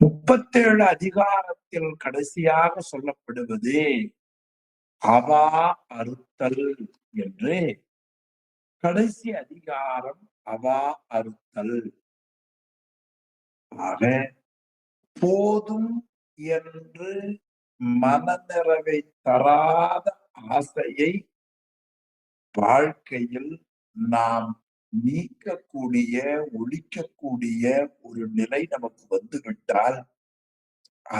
37 அதிகாரத்தில் கடைசியாக சொல்லப்படுவது அவா அறுத்தல் என்று. கடைசி அதிகாரம் அவா அறுத்தல். ஆக போதும் என்று மனநிறைவை தராத ஆசையை வாழ்க்கையில் நாம் நீக்கக்கூடிய, ஒழிக்கக்கூடிய ஒரு நிலை நமக்கு வந்துவிட்டால்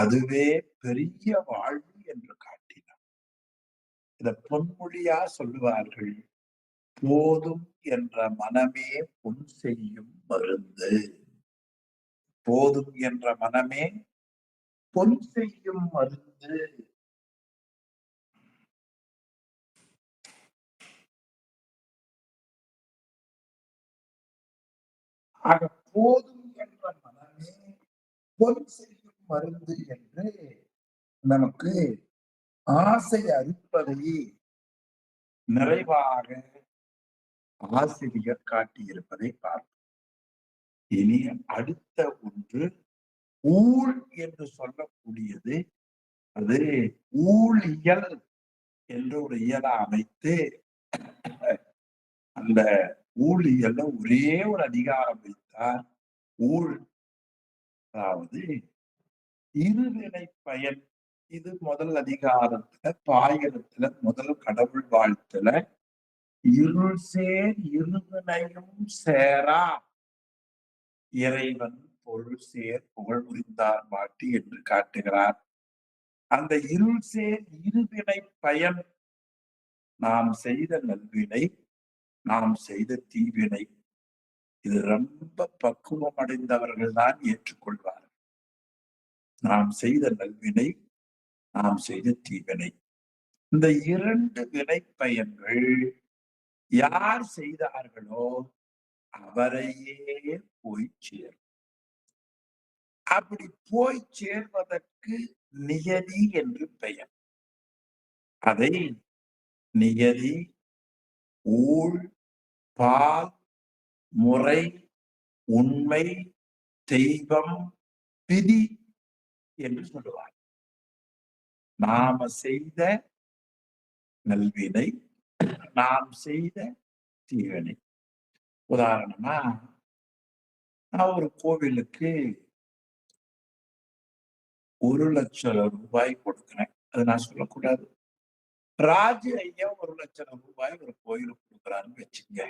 அதுவே பெரிய வாழ்வு என்று காட்டினார். இத பொன்மொழியா சொல்லுவார்கள், போதும் என்ற மனமே பொன் செய்யும் மருந்து. போதும் என்ற மனமே பொன் செய்யும் மருந்து. ஆக போதும் என்ற மனமே பொன் செய்யும் மருந்து என்று நமக்கு ஆசை அறுப்பதை நிறைவாக ஆசிரியர் காட்டியிருப்பதை பார்ப்போம். இனி அடுத்த ஒன்று ஊழ் என்று சொல்லக்கூடியது. அது ஊழியல் என்று ஒரு இயலை அமைத்து அந்த ஊழியல்ல ஒரே ஒரு அதிகாரம் வைத்தார். ஊழ், அதாவது இருவினை பயன். இது முதல் அதிகாரத்துல பாயிரத்துல முதல் கடவுள் வாழ்த்துல இருள் சேர் இருவினையும் சேரா இறைவன் பொருள் சேர் புகழ் புரிந்தார் மாட்டி என்று காட்டுகிறார். அந்த இருள் சேர் இருவினை பயன், நாம் செய்த நல்வினை, நாம் செய்த தீவினை, இது ரொம்ப பக்குவம் அடைந்தவர்கள் தான் ஏற்றுக்கொள்வார்கள். நாம் செய்த நல்வினை, நாம் செய்த தீவினை, இந்த இரண்டு வினை பயன்கள் யார் செய்தார்களோ அவரையே போய் சேரும். அப்படி போய் சேர்வதற்கு நியதி என்று பெயர். அதை நியதி, ஊழ், பால், முறை, உண்மை, தெய்வம், விதி என்று சொல்லுவார். நாம செய்த நல்வினை, நாம் செய்த தீவினை. உதாரணமா, நான் ஒரு கோவிலுக்கு 1,00,000 ரூபாய் கொடுக்கிறேன். அது நான் சொல்லக்கூடாது. ராஜு ஐயா 1,00,000 ரூபாய் ஒரு கோயிலுக்கு கொடுக்குறாருன்னு வச்சுங்க.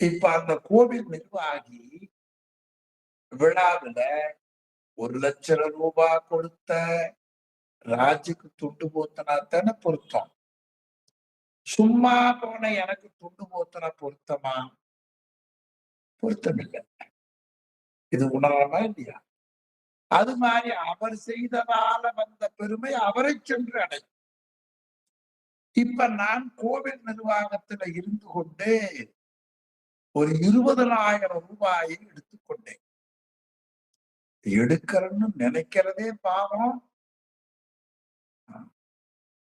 இப்ப அந்த கோவில் நிர்வாகி விழாவில 1,00,000 ரூபாய் கொடுத்த ராஜுக்கு துண்டு போத்தனா தானே பொருத்தம். சும்மா போன எனக்கு துண்டு போத்தனா பொருத்தமா? பொருத்தம் இல்லை. இது உணரமா இல்லையா? அது மாதிரி அவர் செய்ததால வந்த பெருமை அவரை சென்று அடையும். இப்ப நான் கோவில் நிர்வாகத்துல இருந்து கொண்டு ஒரு 20,000 ரூபாயை எடுத்துக்கொண்டேன். எடுக்கிறன்னு நினைக்கிறதே பாவம்.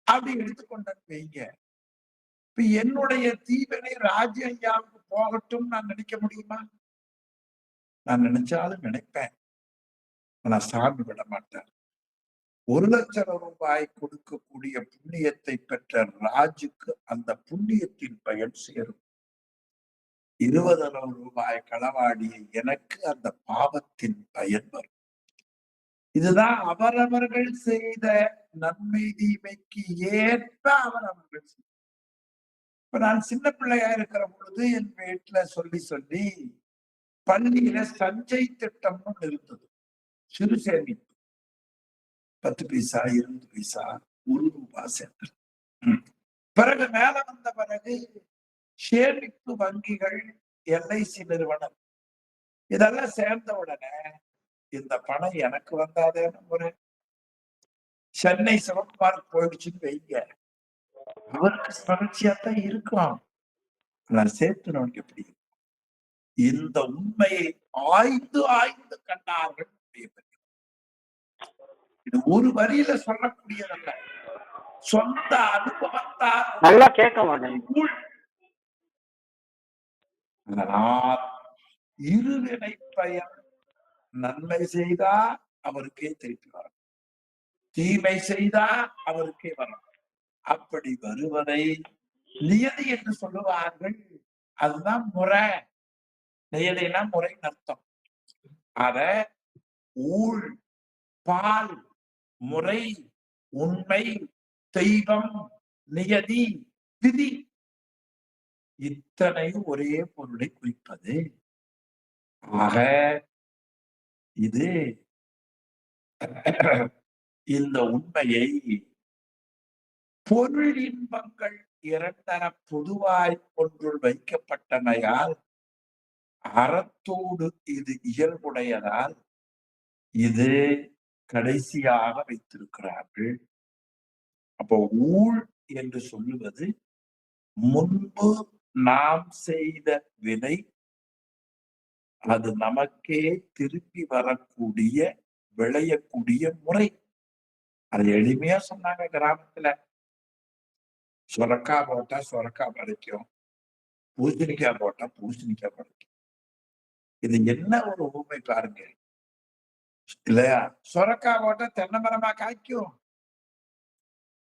அப்படி எடுத்துக்கொண்டேன்னு வைங்க. இப்ப என்னுடைய தீவினை ராஜு ஐயாவுக்கு போகட்டும் நான் நினைக்க முடியுமா? நான் நினைச்சாலும் நினைப்பேன். ஆனா சாமி விட மாட்டேன். 1,00,000 ரூபாய் கொடுக்கக்கூடிய புண்ணியத்தை பெற்ற ராஜுக்கு அந்த புண்ணியத்தின் பயன் சேரும். 20,000 ரூபாய் களவாடிய எனக்கு அந்த பாவத்தின் பயன் வரும். இதுதான் அவரவர்கள் செய்த நன்மை தீமைக்கு ஏற்ப அவரவர்கள். இப்ப நான் சின்ன பிள்ளையா இருக்கிற பொழுது என் வீட்டுல சொல்லி சொல்லி பள்ளியில சஞ்சய் திட்டம்னு இருந்தது. சிறு சேமிப்பு 10 பைசா, 20 பைசா, 1 ரூபாய் சேர்த்து. பிறகு மேல வந்த பிறகு சேமிப்பு வங்கிகள், எல்ஐசி நிறுவனம் இதெல்லாம் சேர்ந்த உடனே இந்த பணம் எனக்கு வந்தாதே. ஒரு சென்னை சிவகுமார் போயிடுச்சுன்னு வைங்க, அவருக்கு மகிழ்ச்சியாத்தான் இருக்கும். நான் சேர்த்துனவனுக்கு எப்படி? இந்த உண்மையை ஆய்ந்து ஆய்ந்து கண்டார்கள். இது ஒரு வரியில சொல்லக்கூடியதல்ல, சொந்த அனுபவத்தால் நல்லா கேட்க மாட்டேன். அதனால் இருவினை பயன் நன்மை செய்தா அவருக்கே திருப்பி வரும், தீமை செய்தா அவருக்கே வரும். அப்படி வருவதை நியதி என்று சொல்லுவார்கள். அதுதான் முறை. நியதினா முறைன்னு அர்த்தம். அத ஊழ், பால், முறை, உண்மை, தெய்வம், நியதி, விதி இத்தனையும் ஒரே பொருளை குறிப்பது. ஆக இது இந்த உண்மையை பொருள் இன்பங்கள் இரண்டர பொதுவாய் ஒன்றுள் வைக்கப்பட்டமையால் அறத்தோடு இது இயல்புடையதால் இது கடைசியாக வைத்திருக்கிறார்கள். அப்போ ஊழ் என்று சொல்லுவது முன்பு நாம் செய்த வினை அது நமக்கே திருப்பி வரக்கூடிய விளையக்கூடிய முறை. அது எளிமையா சொன்னாங்க. கிராமத்துல சுரக்காய் போட்டா சுரக்காய் பறிக்கும், பூசணிக்காய் போட்டா பூசணிக்காய் பறிக்கும். இது என்ன ஒரு ஊமை பாருங்க இல்லையா? சுரக்காய் போட்டா தென்னை மரமா காய்க்கும்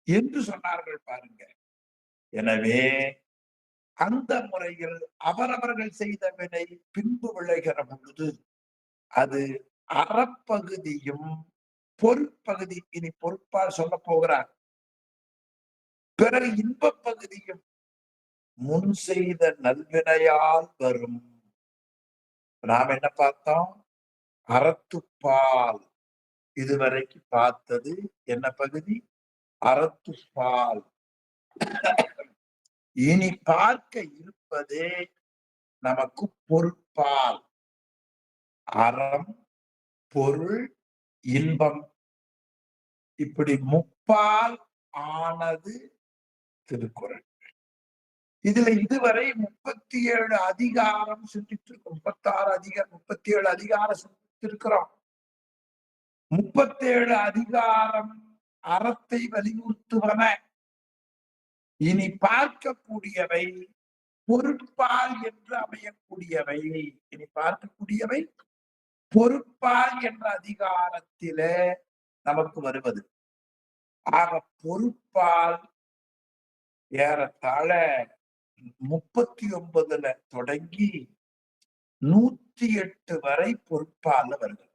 என்று சொன்னார்கள் பாருங்க. எனவே அந்த முறையில் அவரவர்கள் செய்த வினை பின்பு விளைகிற பொழுது அது அறப்பகுதியும் பொருட்பகுதி, இனி பொறுப்பால் சொல்ல போகிறார். பிறகு இன்பப் பகுதியும் முன் செய்த நல்வினையால் வரும். நாம் என்ன பார்த்தோம்? அறத்துப்பால். இதுவரைக்கு பார்த்தது என்ன பகுதி? அறத்துப்பால். இனி பார்க்க இருப்பதே நமக்கு பொருட்பால். அறம், பொருள், இன்பம், இப்படி முப்பால் ஆனது திருக்குறள். இதுல இதுவரை 37 அதிகாரம் சிந்தித்திருக்கோம். 36 அதிகாரம், 37 அதிகாரம் சிந்தித்திருக்கிறோம். 37 அதிகாரம் அறத்தை வலியுறுத்துவன. இனி பார்க்கக்கூடியவை பொருட்பால் என்று அமையக்கூடியவை. இனி பார்க்கக்கூடியவை பொருட்பால் என்ற அதிகாரத்திலே நமக்கு வருவது. ஆக பொருட்பால் ஏறத்தாழ 39 தொடங்கி 108 வரை பொருட்பால் வருது.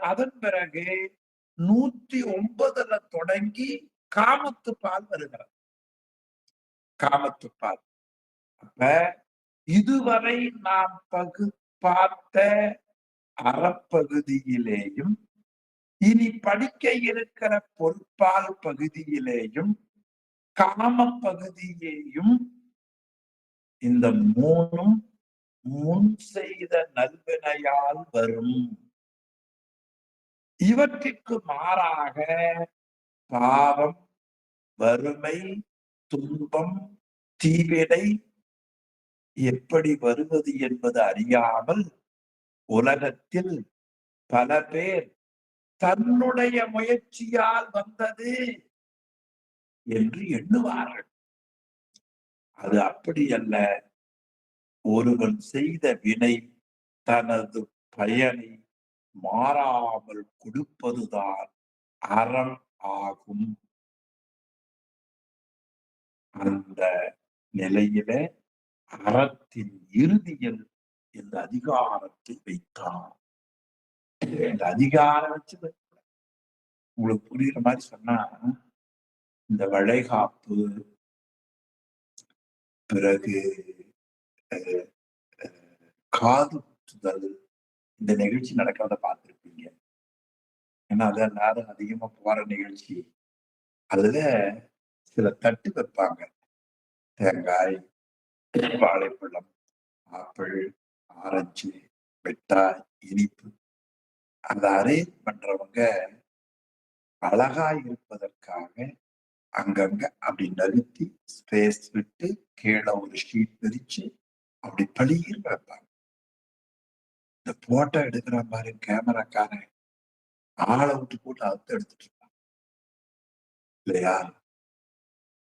அதன் பிறகு 109 தொடங்கி காமத்துப்பால் வருகிறது. காமத்துப்பால். அப்ப இதுவரை நாம் பார்த்த அறப்பகுதியிலேயும் இனி படிக்க இருக்கிற பொருட்பால் பகுதியிலேயும் காம பகுதியையும் இந்த மூணும் முன் செய்த நல்வினையால் வரும். இவற்றிற்கு மாறாக பாவம், வறுமை, துன்பம், தீவினை எப்படி வருவது என்பது அறியாமல் உலகத்தில் பல பேர் தன்னுடைய முயற்சியால் வந்தது என்று எண்ணுவார்கள். அது அப்படி அல்ல. ஒருவன் செய்த வினை தனது பயனை மாறாமல் கொடுப்பதுதான் அறம் ஆகும். அந்த நிலையில அறத்தின் இறுதியில் இந்த அதிகாரத்தை வைத்தான். இந்த அதிகாரம் வச்சு உங்களுக்கு புரியுற மாதிரி சொன்னா, இந்த வளைகாப்பு, பிறகு காது குத்துதல், இந்த நிகழ்ச்சி நடக்கிறத பார்த்திருப்பீங்க. ஏன்னா அது எல்லாரும் அதிகமா போற நிகழ்ச்சி. அதுல சில தட்டு வைப்பாங்க. தேங்காய், வாழைப்பழம், ஆப்பிள், ஆரஞ்சு, மிட்டாய், இனிப்பு. அந்த அரேஞ்ச் பண்றவங்க அழகா இருப்பதற்காக அங்கங்க அப்படி நறுத்தி ஸ்பேஸ் விட்டு கீழே ஒரு ஷீட் விரிச்சு அப்படி பளிர் வைப்பாங்க. இந்த போட்டோ எடுக்கிற மாதிரி கேமராக்காரன் ஆளை விட்டு போட்டு அறுத்து எடுத்துட்டு இருப்பான் இல்லையா?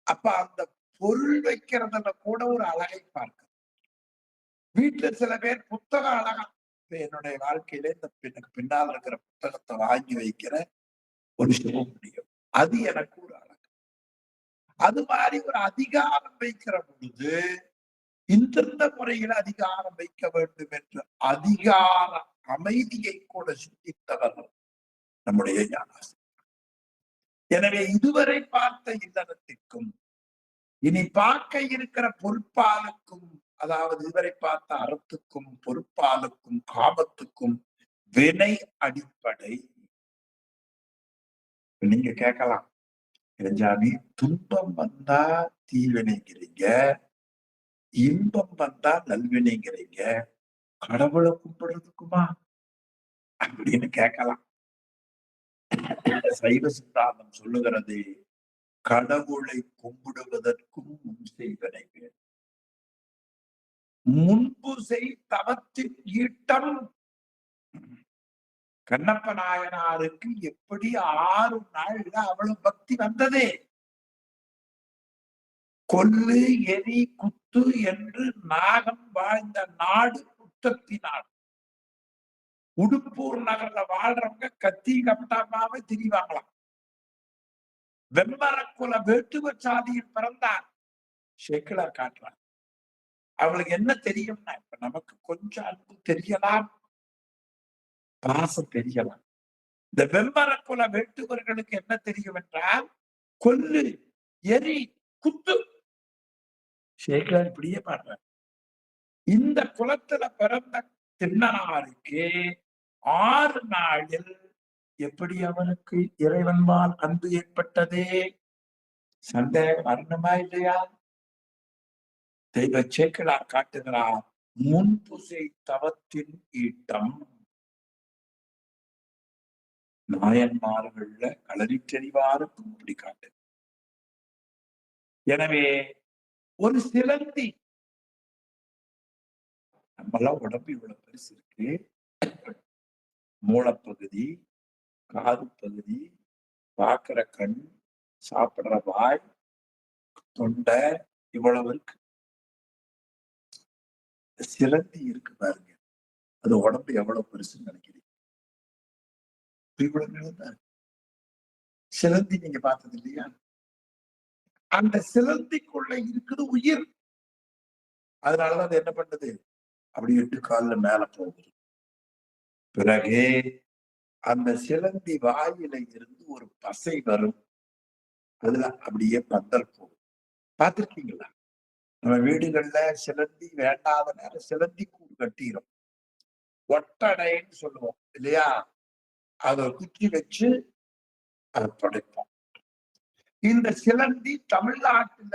அப்ப அந்த பொருள் வைக்கிறதுல கூட ஒரு அழகை பார்க்க. வீட்டுல சில பேர் புத்தகம் அழகா என்னுடைய வாழ்க்கையில எனக்கு பின்னால் இருக்கிற புத்தகத்தை வாங்கி வைக்கிற ஒரு சுகம் முடியும். அது எனக்கு ஒரு அழகு. அது மாதிரி ஒரு அதிகாரம் வைக்கிற பொழுது இந்தந்த முறையில் அதிகாரம் வைக்க வேண்டும் என்று அதிகார அமைதியை கூட சிந்தித்தவர் நம்முடைய ஞானாசிரியர். எனவே இதுவரை பார்த்த இல்லறத்திற்கும் இனி பார்க்க இருக்கிற பொறுப்பாளுக்கும், அதாவது இதுவரை பார்த்த அறத்துக்கும் பொறுப்பாளுக்கும் காமத்துக்கும் வினை அடிப்படை. நீங்க கேட்கலாம், இளஞ்சாமி துன்பம் வந்தா தீவினைங்கிறீங்க, இன்பம் வந்தா நல்வினைங்கிறீங்க, கடவுளை கும்பிடுறதுக்குமா அப்படின்னு கேட்கலாம். சைவ சித்தாந்தம் சொல்லுகிறது, கடவுளை கும்பிடுவதற்கும் முன் செய்வனை வேண்டும். முன்பு செய் தவத்தின் ஈட்டம். கண்ணப்ப நாயனாருக்கு எப்படி 6 நாள்ல அவ்வளவு பக்தி வந்ததே? கொல்லு எரி குத்து என்று நாகம் வாழ்ந்த நாடு குத்தத்தி நாடு. உடுப்பூர் நகர்ல வாழ்றவங்க கத்தி கப்டாமாவே திரிவாங்களாம். வெம்மரக்குல வேட்டுவ சாதியில் பிறந்தார் சேக்கிழார் காட்டுறார். அவளுக்கு என்ன தெரியும்னா, இப்ப நமக்கு கொஞ்சம் அன்பு தெரியலாம், பாசம் தெரியலாம். இந்த வெம்மரக்குல வேட்டுவர்களுக்கு என்ன தெரியும் என்றால், கொல்லு எரி குத்து. சேக்கிழார் இப்படியே பாடுறார். இந்த குலத்துல பிறந்த திண்ணனாருக்கு 6 நாளில் எப்படி அவனுக்கு இறைவன்பால் அன்பு ஏற்பட்டதே? சந்தேகம் வரணுமா இல்லையா? தெய்வ சேக்கிழார் காட்டுகிறார், முன்புசை தவத்தின் ஈட்டம். நாயன்மார்கள்ல களறி தெரிவாருக்கும் இப்படி காட்டு. எனவே ஒரு சிலந்தி, நம்மளாம் உடம்பு இவ்வளவு பெருசு இருக்கு, மூலப்பகுதி, காது பகுதி, பார்க்கிற கண், சாப்பிடுற வாய், தொண்டை, இவ்வளவு இருக்கு. சிலந்தி இருக்கு பாருங்க, அது உடம்பு எவ்வளவு பெருசுன்னு நினைக்கிறீங்க? இவ்வளவு நிலந்தான். சிலந்தி நீங்க பார்த்தது இல்லையா? அந்த சிலந்திக்குள்ள இருக்குது உயிர். அதனாலதான் அது என்ன பண்ணுது, அப்படி 8 கால்ல மேல போகுது. பிறகு அந்த சிலந்தி வாயில இருந்து ஒரு பசை வரும், அதுல அப்படியே பந்தல் போகும். பார்த்திருக்கீங்களா? நம்ம வீடுகள்ல சிலந்தி வேண்டாத நேரம் சிலந்தி கூடு கட்டிடும், ஒட்டடைன்னு சொல்லுவோம் இல்லையா? அதை குத்தி வச்சு அதை படைப்போம். இந்த சிலந்தி தமிழ்நாட்டுல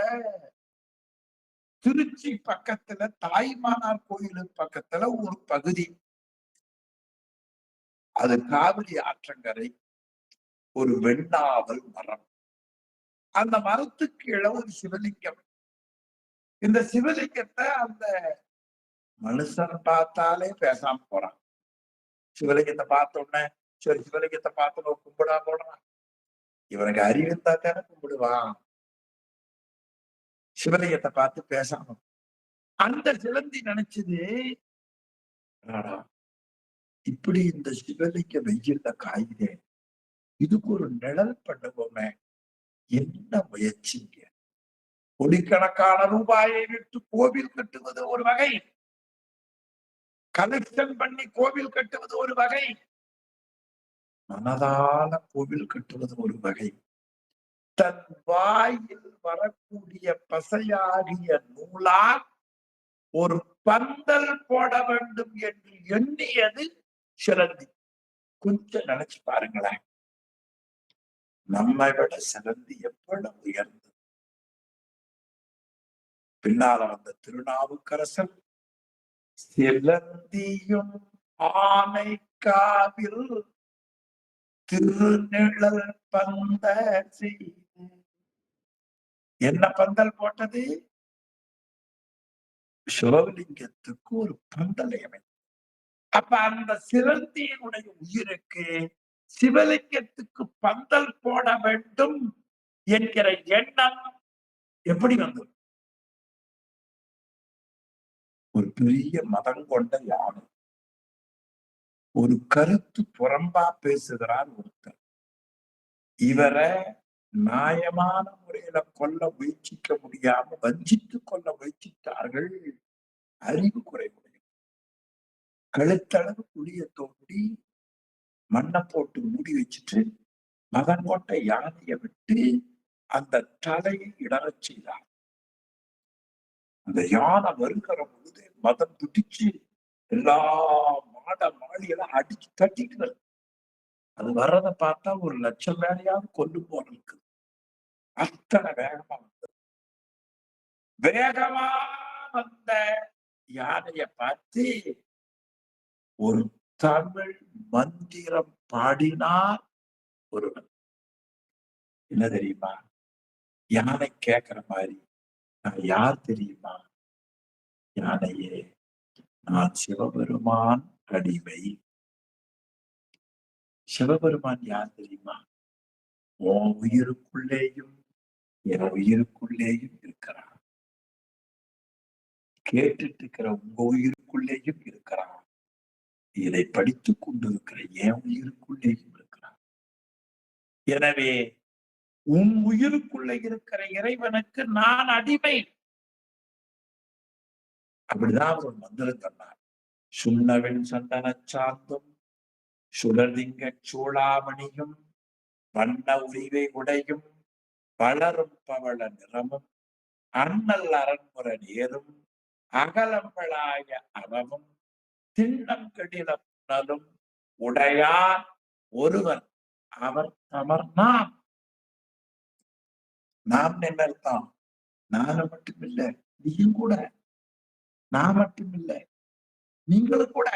திருச்சி பக்கத்துல தாய்மானார் கோயிலுக்கு பக்கத்துல ஒரு பகுதி, அது காவிரி ஆற்றங்கரை, ஒரு வெண்ணாவல் மரம். அந்த மரத்துக்கு கீழே ஒரு சிவலிங்கம். இந்த சிவலிங்கத்தை அந்த மனுஷன் பார்த்தாலே பேசாம போறான். சிவலிங்கத்தை பார்த்த உடனே, சரி சிவலிங்கத்தை பார்த்து கும்பிடா போடுறான். இவனுக்கு அறிவு இருந்தா தானே கும்பிடுவான். சிவலிங்கத்தை பார்த்து பேசாம அந்த சிலந்தி நினைச்சது, இப்படி இந்த சிவலிங்க வெயில்ல காயுதே, இதுக்கு ஒரு நிழல் பண்ணுவோமே. என்ன முயற்சிங்க? கோடிக்கணக்கான ரூபாயை விட்டு கோவில் கட்டுவது ஒரு வகை, கலெக்ஷன் பண்ணி கோவில் கட்டுவது ஒரு வகை, மனதால கோவில் கட்டுவது ஒரு வகை. தன் வாயில் வரக்கூடிய பசையாகிய நூலால் ஒரு பந்தல் போட வேண்டும் என்று எண்ணியது சிலந்தி. கொஞ்சம் நினைச்சு பாருங்களேன், நம்மை விட சிலந்தி எவ்வளவு உயர்ந்தது. பின்னால வந்த திருநாவுக்கரசர், சிலந்தியும் ஆனைக்காவில் திருநிழல் பந்த செய்து. என்ன பந்தல் போட்டது? சிவலிங்கத்துக்கு ஒரு பந்தலை அமைத்து. அப்ப அந்த சிலந்தியினுடைய உயிருக்கு சிவலிங்கத்துக்கு பந்தல் போட வேண்டும் என்கிற எண்ணம் எப்படி வந்தது? ஒரு பெரிய மதம் கொண்ட யானை. ஒரு கருத்து புறம்பா பேசுகிறார் ஒருத்தர். இவரை நியாயமான முறையில கொல்ல முயற்சிக்க முடியாம வஞ்சித்து கொள்ள முயற்சித்தார்கள். அறிவு குறைவுடைய கழுத்தளவு குழிய தோண்டி மண்ணை போட்டு மூடி வச்சுட்டு மதம் கொண்ட யானையை விட்டு அந்த தலையை இடறச் செய்தார். அந்த யானை வருகிற பொழுது மதம் துடிச்சு எல்லா மாட மாளிகைலாம் அடிச்சு தட்டிக்கிறது. அது வர்றதை பார்த்தா ஒரு லட்சம் வேலையாவது கொண்டு போன இருக்கு. அத்தனை வேகமா வந்தது. வேகமா வந்த யானைய பார்த்து ஒரு தமிழ் மந்திரம் பாடினார் ஒருவன். என்ன தெரியுமா? யானை கேட்கிற மாதிரி, நான் யார் தெரியுமா? யானையே, நான் சிவபெருமான் அடிமை. சிவபெருமான் யார் தெரியுமா? உன் உயிருக்குள்ளேயும் என் உயிருக்குள்ளேயும் இருக்கிறான். கேட்டுட்டு இருக்கிற உங்க உயிருக்குள்ளேயும் இருக்கிறான். இதை படித்துக் கொண்டிருக்கிற என் உயிருக்குள்ளேயும் இருக்கிறான். எனவே உன் உயிருக்குள்ள இருக்கிற இறைவனுக்கு நான் அடிமை. அப்படிதான் ஒரு மந்திரம் சொன்னார். சுண்ணவெண் சந்தன சாந்தும் சுடர்திங்க சூளாமணியும் வண்ண உரிவை உடையும் வளரும் பவள நிறமும் அண்ணல் அரண்முற நேரும் அகலம்பளாய அறமும் திண்ணம் கெடில புனலும் உடையார் ஒருவர் அவர் தமர்னாம். நாம் என்ன அர்த்தம்? நானும் மட்டுமில்லை, நீயும் கூட. நான் மட்டுமில்லை, நீங்களும் கூட.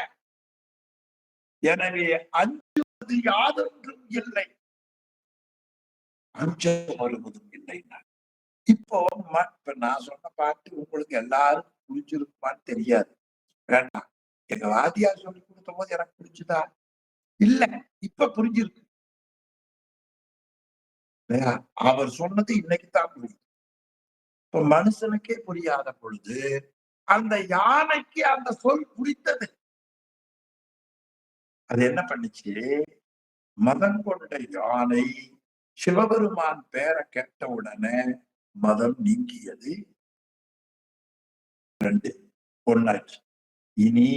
எனவே அஞ்சுவது யாதொன்றும் இல்லை, அஞ்ச வருவதும் இல்லை. இப்போ நான் சொன்ன பாட்டு உங்களுக்கு எல்லாரும் புரிஞ்சிருக்குமான்னு தெரியாது. வேண்டாம், எங்க வாத்தியார் சொல்லி கொடுத்த போது எனக்கு புரிஞ்சுதா? இல்ல, இப்ப புரிஞ்சிருக்கு. அவர் சொன்னது இன்னைக்குதான் புரியுது. இப்ப மனுஷனுக்கே புரியாத பொழுது அந்த யானைக்கு அந்த சொல் புரித்தது. அது என்ன பண்ணுச்சு? மதம் கொண்ட யானை சிவபெருமான் பேரை கேட்ட உடனே மதம் நீங்கியது. 2 ஒன்னாச்சு. இனி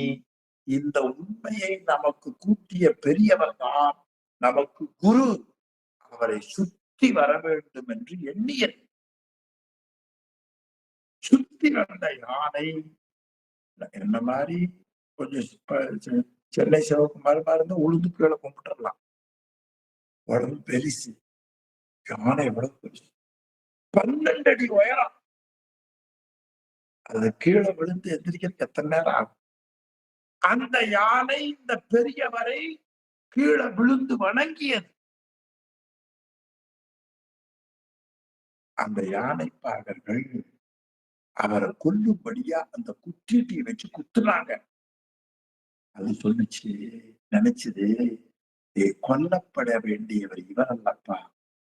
இந்த உண்மையை நமக்கு கூட்டிய பெரியவர் தான் நமக்கு குரு. அவரை சுற்றி வர வேண்டும் என்று எண்ணியது. சுத்தி வந்த யானை என்ன மாதிரி கொஞ்சம் சென்னை சிவகுமார் இருந்து உளுந்து கீழே கும்பிட்டுறலாம். உடம்பு பெருசு. யானை எவ்வளவு பெருசு? 12 அடி உயரம். அது கீழே விழுந்து எந்திரிக்கிறதுக்கு எத்தனை நேரம் ஆகும்? அந்த யானை இந்த பெரியவரை கீழே விழுந்து வணங்கியது. அந்த யானை பாகர்கள் அவரை கொல்லும்படியா அந்த குற்றீட்டியை வச்சு குத்துனாங்க. அது சொல்லுச்சு, நினைச்சது, கொல்லப்பட வேண்டியவர் இவர் அல்லப்பா,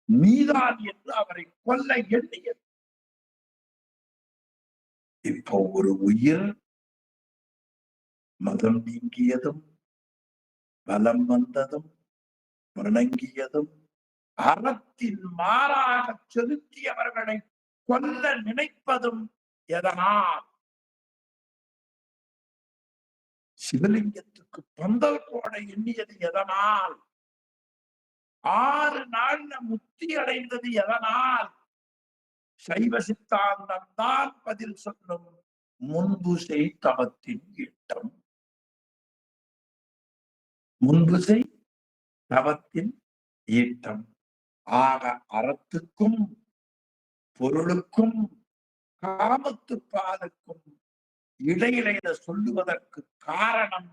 நீதான் என்று அவரை கொல்ல எண்ணியது. இப்போ ஒரு உயிர் மதம் நீங்கியதும் பலம் வந்ததும் வணங்கியதும் அறத்தின் மாறாக செலுத்தியவர்களை கொல்ல நினைப்பதும் எதனால்? சிவலிங்கத்துக்கு பந்தல் போட எண்ணியது எதனால்? 6 நாள்ல முக்தி அடைந்தது எதனால்? சைவ சித்தாந்தம் தான் பதில் சொல்லும். முன்பு செய் தவத்தின் ஈட்டம். முன்பு செய் தவத்தின் ஈட்டம். ஆக அறத்துக்கும் பொருளுக்கும் காமத்து பாலுக்கும் இடையில இதை சொல்லுவதற்கு காரணம்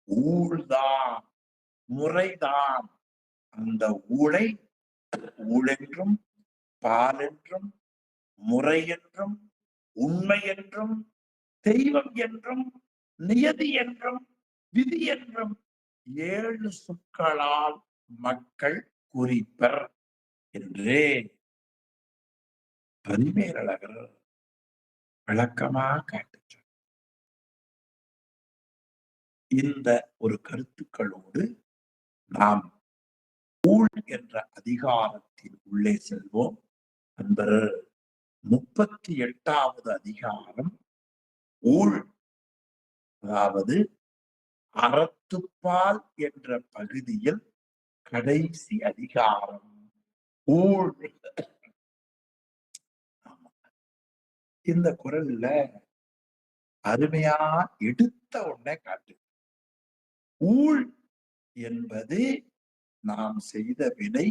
ஊழ்தான், முறைதான். அந்த ஊழை ஊழென்றும் பால் என்றும் முறை என்றும் உண்மை என்றும் தெய்வம் என்றும் நியதி என்றும் விதி என்றும் 7 சொற்களால் மக்கள் குறிப்பர் என்று பரிமேலழகர் விளக்கமா காட்டுச்சு. இந்த ஒரு கருத்துக்களோடு நாம் ஊழ் என்ற அதிகாரத்தின் உள்ளே செல்வோம். நண்பர் 38வது அதிகாரம் ஊழ், அதாவது அறத்துப்பால் என்ற பகுதியில் கடைசி அதிகாரம் ஊழ். இந்த குரல்ல அருமையா எடுத்த உடனே காட்டு. ஊழ் என்பது நாம் செய்த வினை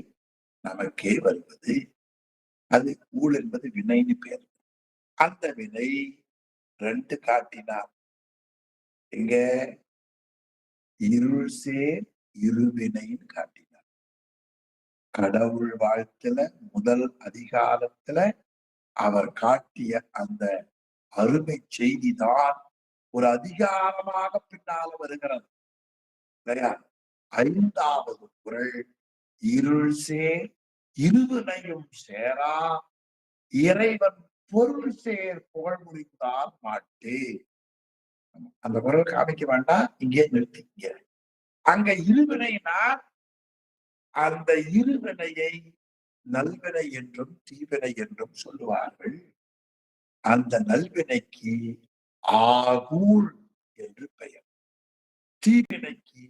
நமக்கே வருவது. அது ஊழ் என்பது வினைன்னு பேர். அந்த வினை 2 காட்டினார். எங்க? இருள் சேர் இருவினைன்னு காட்டினார். கடவுள் வாழ்த்துல முதல் அதிகாரத்துல அவர் காட்டிய அந்த அருமை செய்திதான் ஒரு அதிகாரமாக பின்னால வருகிறது. 5வது குறள், இருள் சேர் இருவினையும் சேரா இறைவன் பொருள் சேர் புகழ் முடித்தார் மாட்டே. அந்த குரல் காமிக்க வேண்டாம், இங்கே நிறுத்திக்க. அங்க இருவினைனா அந்த இருவினையை நல்வினை என்றும் தீவினை என்றும் சொல்லுவார்கள். அந்த நல்வினைக்கு ஆகூழ் என்று பெயர், தீவினைக்கு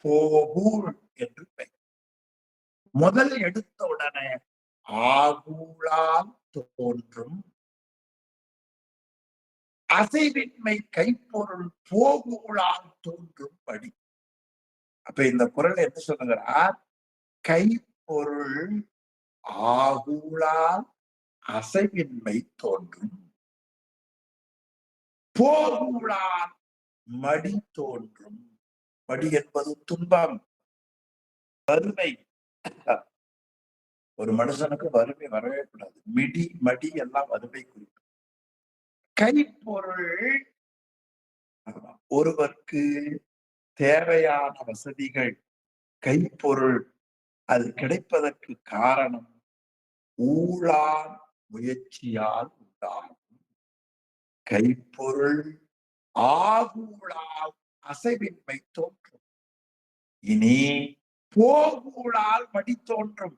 போகூழ் என்று பெயர். முதல் எடுத்த உடனே ஆகூழால் தோன்றும் அசைவின்மை கைப்பொருள் போகூழால் தோன்றும் படி. அப்ப இந்த குறள் என்ன சொல்லுகிறார்? கைப்பொருள் ஆகூழால் அசைவின்மை தோன்றும், போகூழால் மடி தோன்றும். மடி என்பது துன்பம், வறுமை. ஒரு மனுஷனுக்கு வறுமை வரவே கூடாது. மிடி மடி எல்லாம் வறுமை குறிக்கும். கைப்பொருள் ஒருவருக்கு தேவையான வசதிகள், கைப்பொருள் அது கிடைப்பதற்கு காரணம் ஊழால் முயற்சியால் உண்டாகும். கைப்பொருள் ஆகூழால் அசைவின்மை தோன்றும். இனி போகூழால் மடி தோன்றும்.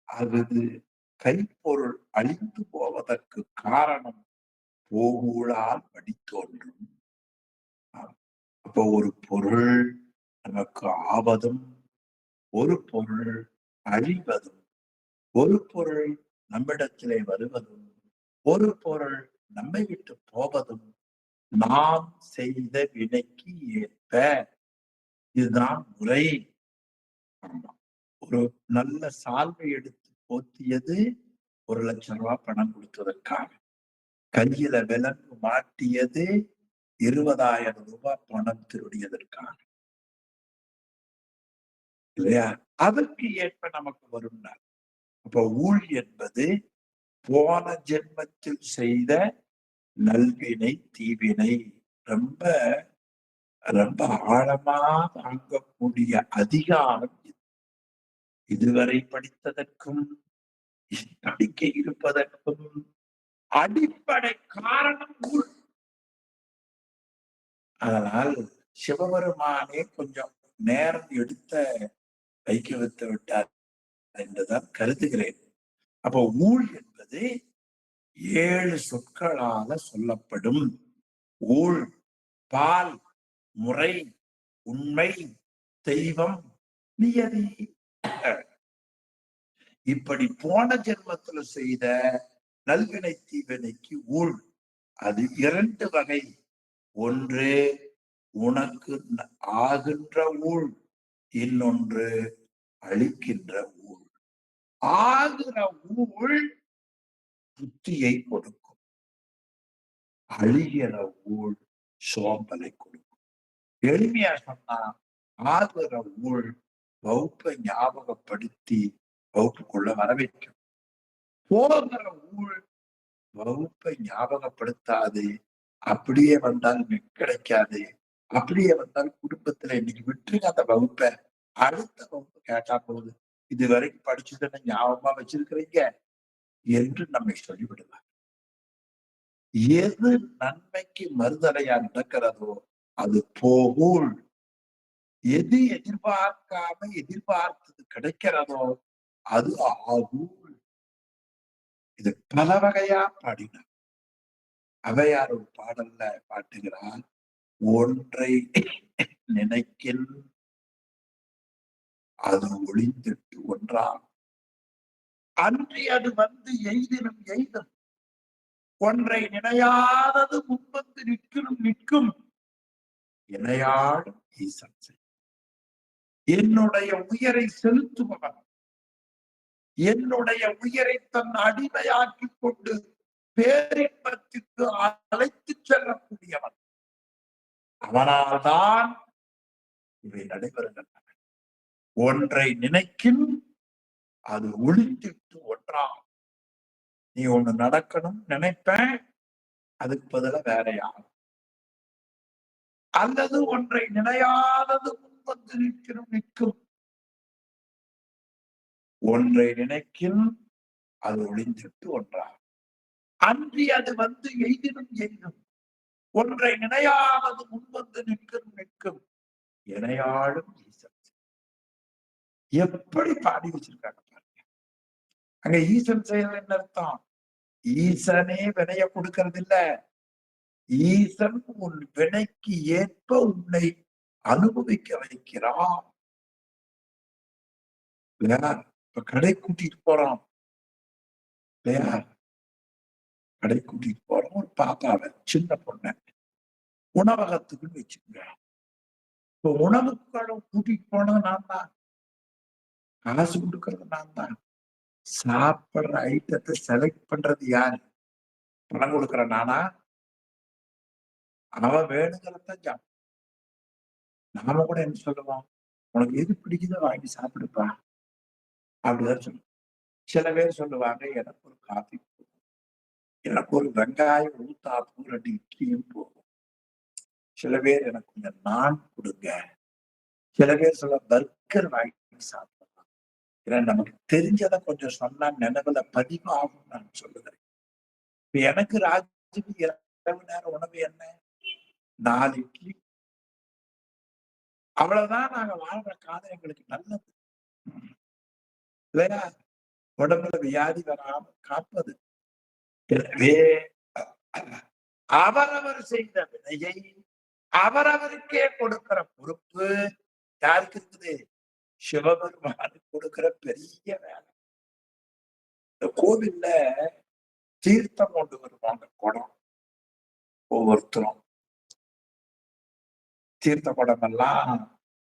அது கைப்பொருள் அழிந்து போவதற்கு காரணம் போகூழால் மடி தோன்றும். அப்போ ஒரு பொருள் நமக்கு ஆவதும், ஒரு பொருள் அழிவதும், ஒரு பொருள் நம்மிடத்திலே வருவதும், ஒரு பொருள் நம்மை விட்டு போவதும் நாம் செய்த வினைக்கு ஏற்ப. இதுதான் முறை. ஒரு நல்ல சால்வை எடுத்து போத்தியது 1,00,000 ரூபாய் பணம் கொடுத்ததற்காக. கையில விலங்கு மாட்டியது 20,000 ரூபாய் பணம் திருடியதற்காக, இல்லையா? அதற்கு ஏற்ப நமக்கு வரும். அப்ப ஊழ் என்பது போன ஜென்மத்தில் செய்த நல்வினை தீவினை ரொம்ப ரொம்ப ஆழமா தாங்கக்கூடிய அதிகாரம். இதுவரை படித்ததற்கும் படிக்க இருப்பதற்கும் அடிப்படை காரணம் ஊழ். அதனால் சிவபெருமானே கொஞ்சம் நேரம் எடுத்த வைக்க வைத்து விட்டார் என்றுதான் கருதுகிறேன். அப்போ ஊழ் என்பது 7 சொற்களால சொல்லப்படும். ஊழ், பால், முறை, உண்மை, தெய்வம், நியதி. இப்படி போன ஜென்மத்துல செய்த நல்வினை தீவினைக்கு ஊழ். அது 2 வகை. ஒன்று உனக்கு ஆகின்ற ஊழ், இன்னொன்று அழிக்கின்ற ஊழ். ஆகிற ஊழ் புத்தியை கொடுக்கும், அழிகிற ஊழ் சோம்பலை கொடுக்கும். எளிமையா சொன்னா, ஆகிற ஊழ் வகுப்பை ஞாபகப்படுத்தி வகுப்புக்குள்ள வர வைக்கும். போகிற ஊழ் வகுப்பை ஞாபகப்படுத்தாது, அப்படியே வந்தால் கிடைக்காது. அப்படியே வந்தால் குடும்பத்துல இன்னைக்கு விட்டுருங்க அந்த வகுப்பை, அடுத்த வகுப்பு கேட்டா போகுது, இது வரைக்கும் படிச்சதுன்னு ஞாபகமா வச்சிருக்கிறீங்க என்று நம்மை சொல்லிவிடுவார். எது நன்மைக்கு மறுதலையா நடக்கிறதோ அது போகுள். எது எதிர்பார்த்தது கிடைக்கிறதோ அது ஆகும். இது பல வகையா பாடினார். அவையார் ஒரு பாடல்ல பாட்டுகிறார், ஒன்றை நினைக்கில் அது ஒளிந்திட்டு ஒன்றாம், அன்றி அது வந்து எய்தினும் எய்தும், ஒன்றை நினையாதது முன்வந்து நிற்கும் இணையாடும் ஈசன். என்னுடைய உயிரை செலுத்துபவன், என்னுடைய உயிரை தன் அடிமையாக்கிக் கொண்டு பேரின்பத்திற்கு அழைத்து செல்லக்கூடியவன். அவனால்தான் இவை நடைபெறுகின்றன. ஒன்றை நினைக்கும் அது ஒளிந்திட்டு ஒன்றாம். நீ ஒண்ணு நடக்கணும் நினைப்பேன், அதுக்கு பதிலா வேற யாரும். அல்லது ஒன்றை நினையாதது முன்வந்து நிற்கும். ஒன்றை நினைக்கும் அது ஒளிந்திட்டு ஒன்றாம், அன்றி அது வந்து எய்தினும். ஒன்றை நினையாதது முன்வந்து நிற்கும் இணையாடும் ஈசன். எப்படி பாடி வச்சிருக்காங்க பாருங்க. அங்க ஈசன் செயல் என்ன அர்த்தம்? ஈசனே வினைய கொடுக்கறது இல்ல, ஈசன் உன் வினைக்கு ஏற்ப உன்னை அனுபவிக்க வைக்கிறான். இல்லையா? இப்ப கடை கூட்டிட்டு போறோம் இல்லையா? கடை கூட்டிட்டு போறோம் ஒரு பாப்பாவை, சின்ன பொண்ண உணவகத்துக்குன்னு வச்சுக்கோங்க. இப்ப உணவுக்கான கூட்டிட்டு போனது நான் தான், காசு கொடுக்கறது நான் தான். சாப்பிடுற ஐட்டத்தை செலக்ட் பண்றது யாரு? பணம் கொடுக்கற நானா? அவன் வேணுங்கிறத நாம கூட என்ன சொல்லுவோம், உனக்கு எது பிடிக்குதோ வாங்கி சாப்பிடுப்பா அப்படிதான் சொல்லுவோம். சில பேர் சொல்லுவாங்க, எனக்கு ஒரு காஃபி போதும், எனக்கு ஒரு வெங்காயம் ஊத்தாப்பு 2 இட்லியும் போதும். சில பேர் எனக்கு கொஞ்சம் நான் கொடுங்க. சில பேர் சொல்ல பர்கர் வாங்கி சாப்பிடலாம். ஏன்னா நமக்கு தெரிஞ்சதை கொஞ்சம் சொன்னா நினைவுல பதிவாகும் நான் சொல்லுகிறேன். இப்ப எனக்கு ராஜிக்கு இரவு நேர உணவு என்ன? 4 இட்லி. அவ்வளவுதான் நாங்க வாழ்ற காலம் எங்களுக்கு நல்லது இல்லையா? உடம்புல வியாதி வராம காப்பது. எனவே அவரவர் செய்த வினையை அவரவருக்கே கொடுக்கிற பொறுப்பு யாருக்கு இருக்குது? சிவபெருமானுக்கு கொடுக்கிற பெரிய வேலை. இந்த கோவில்ல தீர்த்தம் கொண்டு வருவாங்க, குடம். ஒவ்வொருத்தரும் தீர்த்த குடம் எல்லாம்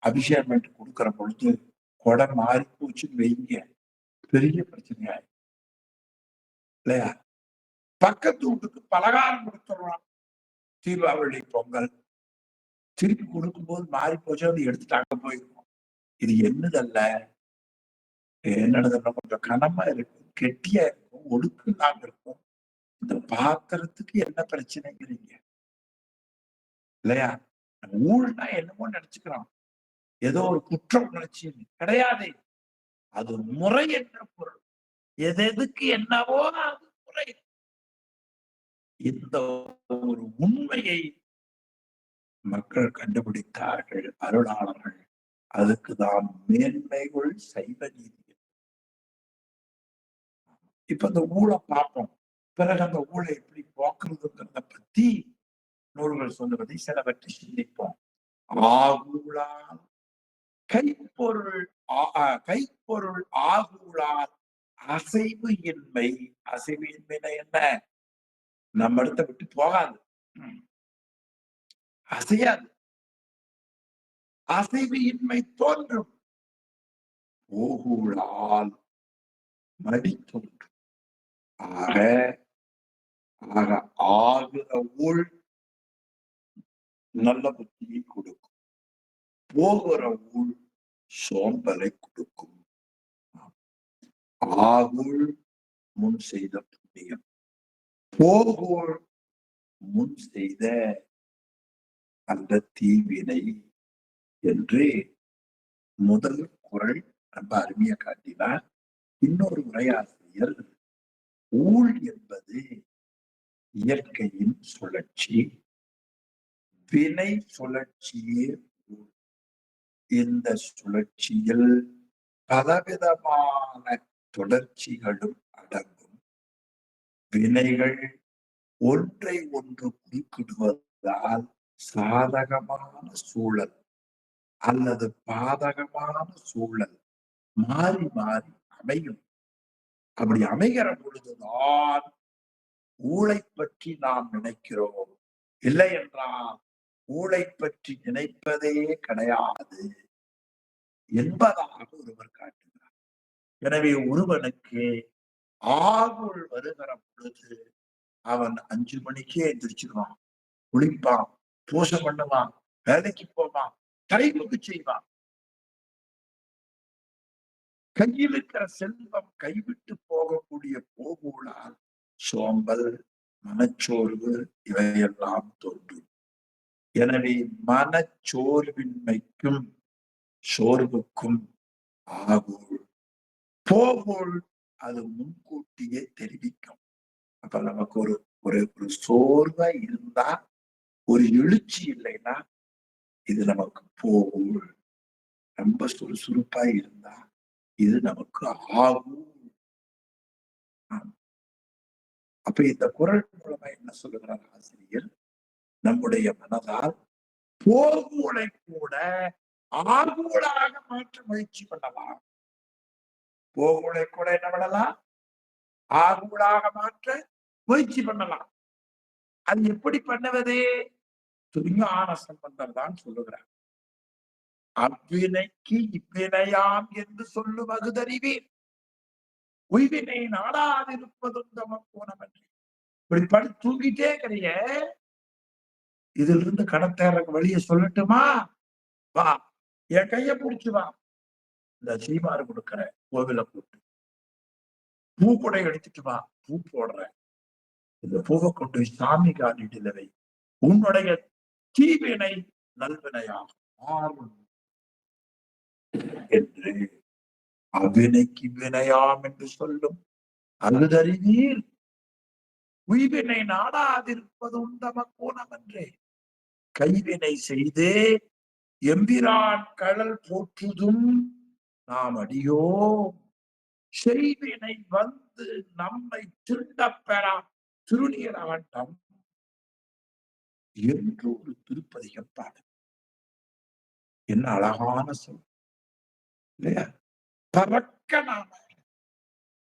அபிஷேகம் கொடுக்கிற பொழுது குடம் மாறி போச்சுன்னு வைங்க, பெரிய பிரச்சனையா இல்லையா? பக்கத்து வீட்டுக்கு பலகாரம் கொடுத்துடுறோம், தீபாவளி பொங்கல், திருப்பி கொடுக்கும்போது மாறி போச்சு, அது எடுத்துட்டாங்க போயிருக்கோம். இது என்னதல்ல, என்னதுன்னா கொஞ்சம் கனமா இருக்கும், கெட்டியா இருக்கும், ஒழுக்கு இல்லாம இருக்கும். இந்த பாத்திரத்துக்கு என்ன பிரச்சனைங்கிறீங்க இல்லையா? ஊழ்னா என்னமோ நினைச்சுக்கிறோம், ஏதோ ஒரு குற்ற உணர்ச்சி கிடையாது. அது முறை என்ற பொருள். எதுக்கு என்னவோ அது முறை. இந்த ஒரு உண்மையை மக்கள் கண்டுபிடித்தார்கள், அருளாளர்கள். அதுக்குதான் மேன்மைகள் சைவ நீதி. இப்ப இந்த ஊழை பார்ப்போம். பிறகு அந்த ஊழை எப்படி போக்குறதுங்கிறத பத்தி நூல்கள் சொல்லுவதை சிலவற்றை சிந்திப்போம். ஆகூழால் கைப்பொருள் கைப்பொருள் ஆகூழால் அசைவு இன்மை. அசைவு இன்மைனா என்ன? நம்ம இடத்தை விட்டு போகாது, அசையாது. அசைவு இன்மை தோன்றும். ஓகூழால் மடி தோன்றும். ஆக ஆகுற ஊழ் நல்ல புத்தியை கொடுக்கும், போகிற ஊழ் சோம்பலை கொடுக்கும். ஆகுள் முன் செய்த புண்ணியம், போகுள் முன் செய்த அந்த தீவினை என்று முதல் குறள் ரொம்ப அருமையா காட்டினார். இன்னொரு உரையாசிரியர் ஊழ் என்பது இயற்கையின் சுழற்சி, வினை சுழற்சியே. இந்த சுழற்சியில் பலவிதமான தொடர்ச்சிகளும் அடங்கும். வினைகள் ஒன்றை ஒன்று குறுக்கிடுவதால் சாதகமான சூழல் அல்லது பாதகமான சூழல் மாறி மாறி அமையும். அப்படி அமைகிற பொழுதுதான் ஊழை பற்றி நாம் நினைக்கிறோம். இல்லை என்றால் ஊழை பற்றி நினைப்பதே கிடையாது என்பதாக ஒருவர் காட்டுகிறார். எனவே ஒருவனுக்கு ஆகுள் வருகிற பொழுது அவன் 5 மணிக்கே எந்திரிச்சிருவான், குளிப்பான், பூசை பண்ணுவான், வேலைக்கு போவான், டைமுக்கு செய்வான். கையில் இருக்கிற செல்வம் கைவிட்டு போகக்கூடிய போகூடால் சோம்பல், மனச்சோர்வு இவையெல்லாம் தோன்றும். எனவே மனச்சோர்வின்மைக்கும் சோர்வுக்கும் ஆகுள் போகூள் அது முன்கூட்டியே தெரிவிக்கும். அப்ப நமக்கு ஒரு ஒரு சோர்வா இருந்தா, ஒரு எழுச்சி இல்லைன்னா இது நமக்கு போகூள். ரொம்ப சுறுசுறுப்பா இருந்தா இது நமக்கு ஆகும். அப்ப இந்த குறள் மூலமா என்ன சொல்லுகிறார் ஆசிரியர்? நம்முடைய மனதால் போகூளை கூட ஆகூளாக மாற்ற முயற்சி பண்ணலாம். போகூளை கூட என்ன பண்ணலாம்? ஆகூளாக மாற்ற முயற்சி பண்ணலாம். அது எப்படி பண்ணுவது? திருஞான சம்பந்தர் தான் சொல்லுகிறார். அவ்வினைக்கு இவ்வினையாம் என்று சொல்லுவகுதறிவீர், உய்வினை நாடாதிருப்பதும் தமக்கோணமன்றி. இப்படி படி தூங்கிட்டே இருக்கிறீங்க, இதுல இருந்து கடத்தேறக்கு வழிய சொல்லட்டுமா? வா, என் கைய பிடிச்சு வா. இந்த சீமாறு கொடுக்கிற கோவில கூட்டு பூ கூட எடுத்துட்டு வா, பூ போடுறேன். இந்த பூவை கொண்டு சாமி காட்டிட்டு வை. உன்னுடைய தீவினை நல்வினையாகும் மாறும் என்று அவ்வினைக்கு வினையாம் என்று சொல்லும் அகுதறிவீர், உய்வினை நாடாதிருப்பதும் தமக்கோணமன்றே. கைவினை செய்து எம்பிரான் கடல் போற்றுதும் நாம் அடியோ, செய்வினை வந்து நம்மை திருடப் பெறா திருநீராட்டம் என்று ஒரு திருப்பதிகம் பாடு. என்ன அழகான சொல் இல்லையா? பறக்க நாம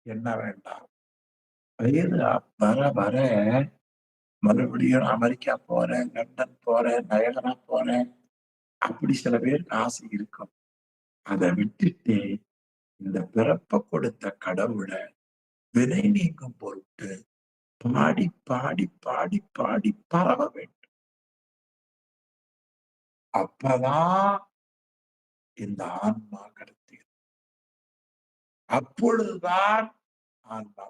என்ன வேண்டாம். வயது வர வர மறுபடியும் அமெரிக்கா போறேன், லண்டன் போறேன், நயகரா போறேன், அப்படி சில பேருக்கு ஆசை இருக்கும். அதை விட்டுட்டு இந்த பிறப்ப கொடுத்த கடவுளை வினை நீங்கும் பொருட்டு பாடி பாடி பாடி பாடி பரவ வேண்டும். அப்பதான் இந்த ஆன்மா கடத்தி, அப்பொழுதுதான் ஆன்மா.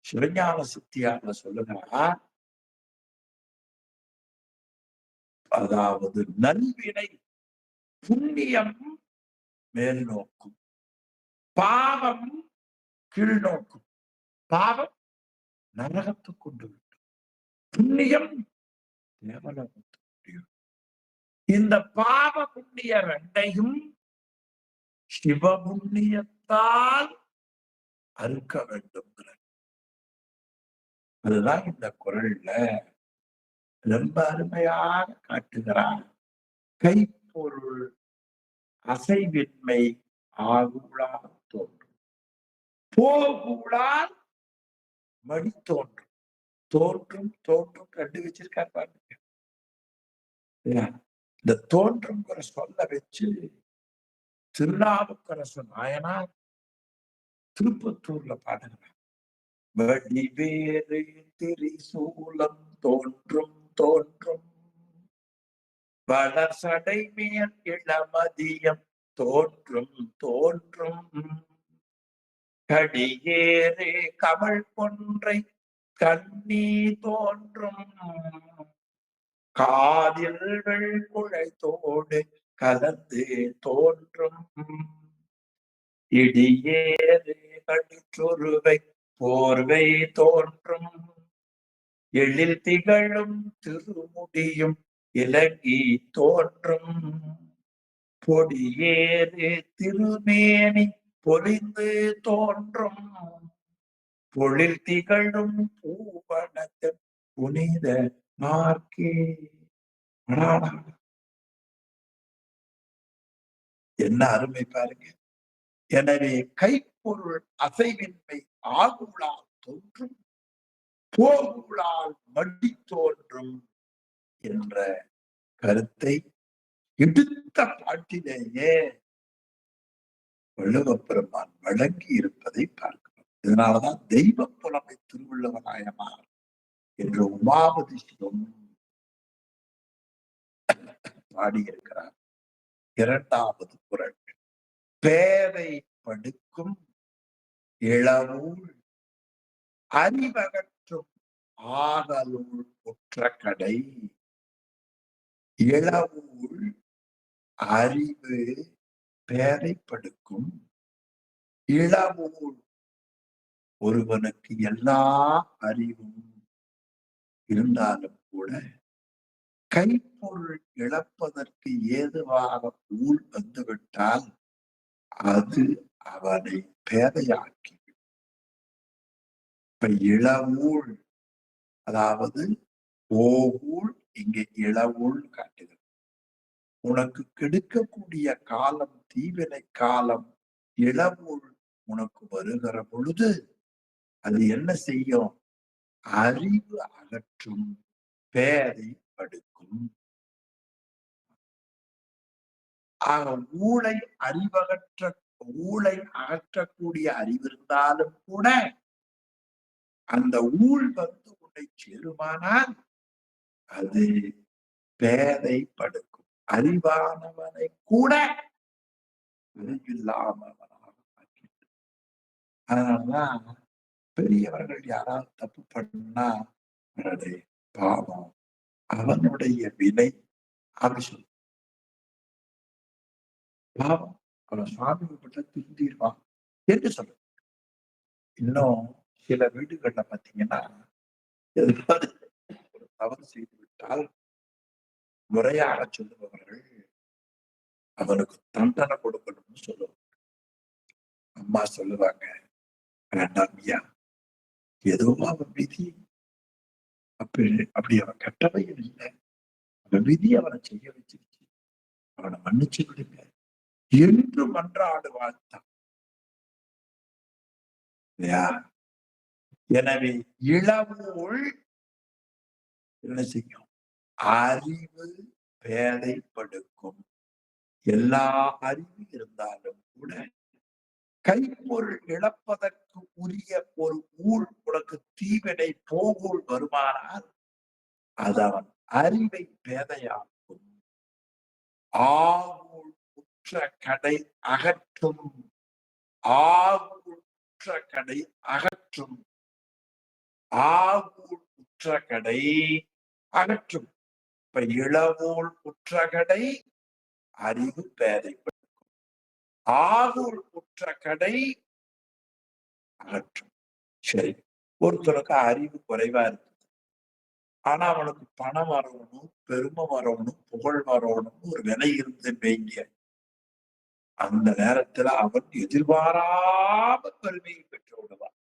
சிவஞான சித்தியார்ல சொல்லுகிறார், அதாவது நல்வினை புண்ணியம் மேல் நோக்கும், பாவம் கீழ் நோக்கும். பாவம் நரகத்துக்கு கொண்டு விடும், புண்ணியம் தேவலோகத்துக்கு. இந்த பாவ புண்ணிய ரெண்டையும் சிவபுண்ணியத்தால் அறுக்க வேண்டும். அதுதான் இந்த குறள்ல ரொம்ப அருமையாக காட்டுகிறார். கைப்பொருள் அசைவின்மை ஆகுளால் தோன்றும், போகூடால் மடி தோன்றும். தோன்றும் தோன்றும் கண்டு வச்சிருக்காரு பாருங்க. இந்த தோன்றும்ங்கிற சொல்ல வச்சு திருநாவுக்கரசு நாயனார் திருப்பத்தூர்ல பாடுகிறார். வடிவேறு திரிசூலம் தோன்றும் தோன்றும், வளர்சடை மேல் இளமதியம் தோன்றும் தோன்றும், கடியேறு கமழ் கொன்றை கண்ணி தோன்றும், காதில் வெள்குழைத்தோடு கலந்து தோன்றும், இடியேறு கடிச்சொருவை போர்வை தோன்றும், எழில் திகழும் திருமுடியும் இலங்கி தோன்றும் பொடியேறு திருமேனி பொலிந்து தோன்றும் பொழில் திகழும் பூவனத்து புனித மார்க்கே. என்ன அருமை பாருங்க. எனவே கைப்பொருள் அசைவின்மை ஆகுளால் தோன்றும் போகுளால் மடி தோன்றும் என்ற கருத்தை எடுத்த பாட்டிலேயே வள்ளுவப்பெருமான் வழங்கி இருப்பதை பார்க்கிறோம். இதனாலதான் தெய்வ புலமை திருவள்ளுவராயனார் என்று உமாபதி சிவம் பாடியிருக்கிறார். இரண்டாவது குறள், பேதை படுக்கும் இளவூழ் அறிவகற்றும் ஆகலூழ் உற்ற கடை. இளவூழ் அறிவு பேதைப்படுக்கும். இளவூழ் ஒருவனுக்கு எல்லா அறிவும் இருந்தாலும் கூட கைப்பொருள் இழப்பதற்கு ஏதுவாக ஊழ் வந்துவிட்டால் அது அவனை பேதையாக்கி. இப்ப இளவூழ் அதாவது ஓகூழ் இங்கே இளவூழ் காட்டுகிறது. உனக்கு கெடுக்கக்கூடிய காலம் தீவினை காலம் இளவூழ் உனக்கு வருகிற பொழுது அது என்ன செய்யும்? அறிவு அகற்றும், பேதை படுக்கும். ஆக ஊழை ஊழை அகற்றக்கூடிய அறிவு இருந்தாலும் கூட அந்த ஊழ் வந்து உன்னை சேருமானால் அது பேதை படுக்கும். அறிவானவனை கூட அறிவில்லாதவனாக ஆக்கிட்டு. அதனாலதான் பெரியவர்கள் யாராவது தப்பு பண்ணா பாவம் அவனுடைய வினை அப்படி சொல்லு. பாவம் அவன் சுவாமி கிட்ட திருந்திடுவான் என்று சொல்லு. இன்னும் சில வீடுகள்ல பாத்தீங்கன்னா ஒரு தவறு செய்து விட்டால் முறையாக சொல்லுபவர்கள் அவனுக்கு தண்டனை கொடுக்கணும்னு சொல்லுவாங்க. அம்மா சொல்லுவாங்க, வேண்டாம் ஐயா, ஏதோ அவன் விதி, அப்படி அவன் கெட்டவையில் இல்லை, அவன் விதி அவனை செய்ய வச்சிருச்சு, அவனை மன்னிச்சு விடுங்க என்று மன்றாடு வாழ்த்தான். இல்லையா? எனவே இளவூழ் என்ன செய்யும்? அறிவு பேதைப்படுக்கும். எல்லா அறிவு இருந்தாலும் கூட கைப்பொருள் இழப்பதற்கு உரிய ஒரு ஊழ் உனக்கு தீவினை போகூழ் வருமானால் அது அவன் அறிவை பேதையாக்கும். ஆகூழ் உற்ற கடை அகற்றும். ஆகூழ் உற்ற கடை அகற்றும். ஆகூழ் உற்ற கடை அகற்றும். இப்ப இளவூழ் உற்ற கடை அறிவு பேதைப்படுத்தும். ஆகூழ் உற்ற கடை அகற்றும். சரி, ஒருத்தருக்கு அறிவு குறைவா இருக்கு, ஆனா அவனுக்கு பணம் வரணும், பெருமை வரணும், புகழ் வரணும் ஒரு விலை இருந்து வைங்க. அந்த நேரத்துல அவன் எதிர்பாராம பெருமையை பெற்று விடுவான்.